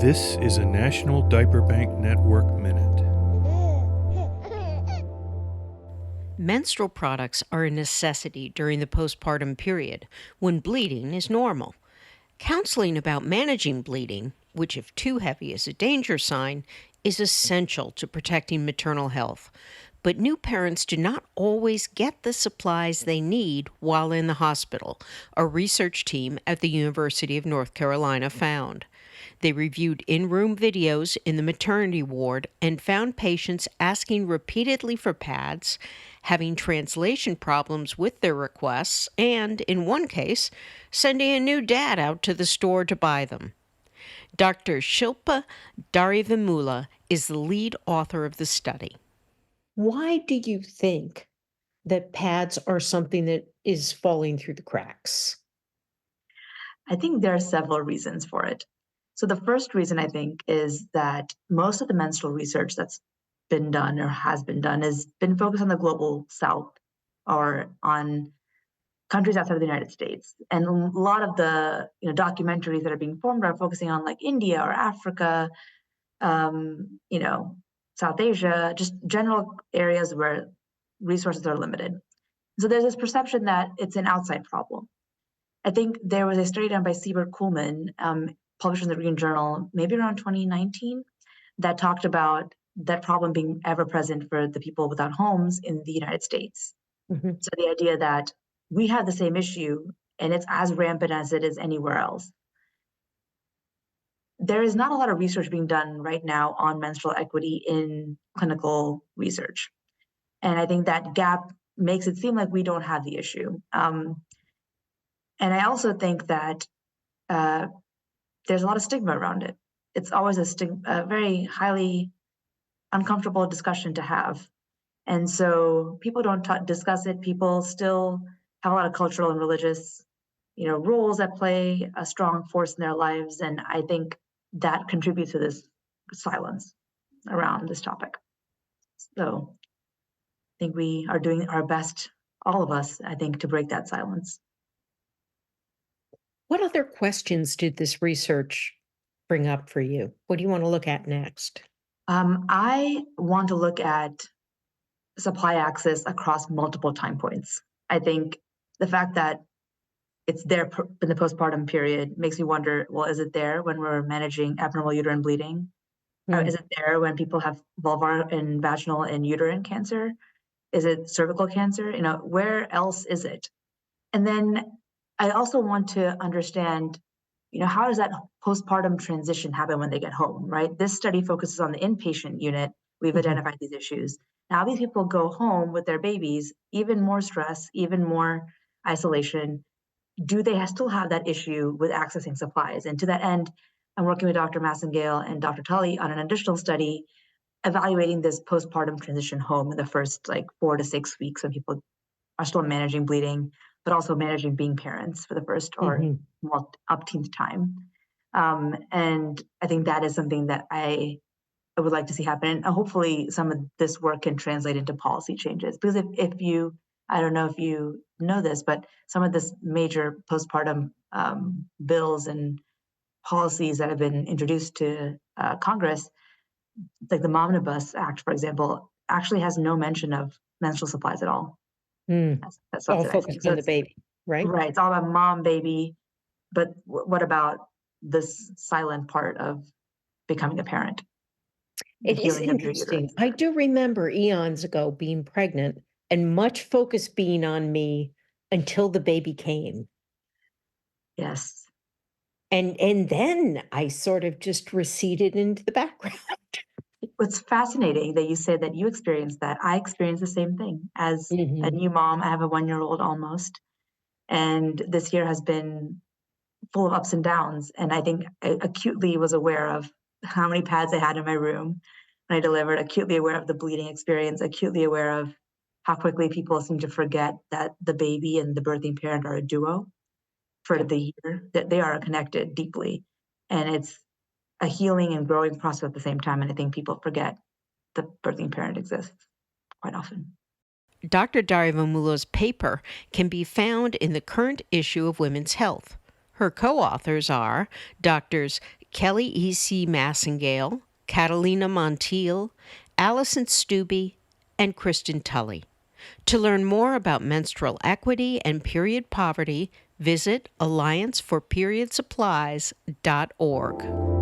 This is a National Diaper Bank Network Minute. Menstrual products are a necessity during the postpartum period when bleeding is normal. Counseling about managing bleeding, which if too heavy is a danger sign, is essential to protecting maternal health. But new parents do not always get the supplies they need while in the hospital, a research team at the University of North Carolina found. They reviewed in-room videos in the maternity ward and found patients asking repeatedly for pads, having translation problems with their requests, and, in one case, sending a new dad out to the store to buy them. Dr. Shilpa Darivamula is the lead author of the study. Why do you think that pads are something that is falling through the cracks? I think there are several reasons for it. So the first reason I think is that most of the menstrual research that's been done or has been done has been focused on the global south or on countries outside of the United States. And a lot of the documentaries that are being formed are focusing on like India or Africa, um, you know, South Asia, just general areas where resources are limited. So there's this perception that it's an outside problem. I think there was a study done by Siebert Kuhlman, published in the Green Journal, maybe around 2019, that talked about that problem being ever present for the people without homes in the United States. Mhm. So the idea that we have the same issue and it's as rampant as it is anywhere else. There is not a lot of research being done right now on menstrual equity in clinical research. And I think that gap makes it seem like we don't have the issue. And I also think that uh, there's a lot of stigma around it. It's always a very highly uncomfortable discussion to have. And so people don't discuss it. People still have a lot of cultural and religious, rules that play a strong force in their lives. And I think that contributes to this silence around this topic. So I think we are doing our best, all of us, I think, to break that silence. What other questions did this research bring up for you? What do you want to look at next? I want to look at supply access across multiple time points. I think the fact that it's there in the postpartum period makes me wonder, well, is it there when we're managing abnormal uterine bleeding? Or Mm. is it there when people have vulvar and vaginal and uterine cancer? Is it cervical cancer? Where else is it? And then I also want to understand, how does that postpartum transition happen when they get home, right? This study focuses on the inpatient unit. We've Mhm. identified these issues. Now these people go home with their babies, even more stress, even more isolation. Do they still have that issue with accessing supplies? And to that end, I'm working with Dr. Massengale and Dr. Tully on an additional study evaluating this postpartum transition home in the first like 4 to 6 weeks when people are still managing bleeding, but also managing being parents for the first or Mhm. more upteenth time. And I think that is something that I would like to see happen. And hopefully some of this work can translate into policy changes. Because if you, I don't know if you know this, but some of this major postpartum bills and policies that have been introduced to Congress, like the Momnibus Act, for example, actually has no mention of menstrual supplies at all. Mm. That's All subsidizing. focused So on the it's baby, right? right. It's all about mom, baby. But what about this silent part of becoming a parent, the It is healing of your interesting. uterus? I do remember eons ago being pregnant and much focus being on me until the baby came. Yes. And then I sort of just receded into the background. What's fascinating that you say that you experienced that. I experienced the same thing as a Mhm. new mom. I have a 1 year old almost. And this year has been full of ups and downs. And I think I acutely was aware of how many pads I had in my room when I delivered, acutely aware of the bleeding experience, acutely aware of how quickly people seem to forget that the baby and the birthing parent are a duo for Yeah. the year, that they are connected deeply. And it's a healing and growing process at the same time. And I think people forget the birthing parent exists quite often. Dr. Darivamula's paper can be found in the current issue of Women's Health. Her co-authors are Drs. Kelly E.C. Massingale, Catalina Montiel, Allison Stubbe, and Kristen Tully. To learn more about menstrual equity and period poverty, visit allianceforperiodsupplies.org.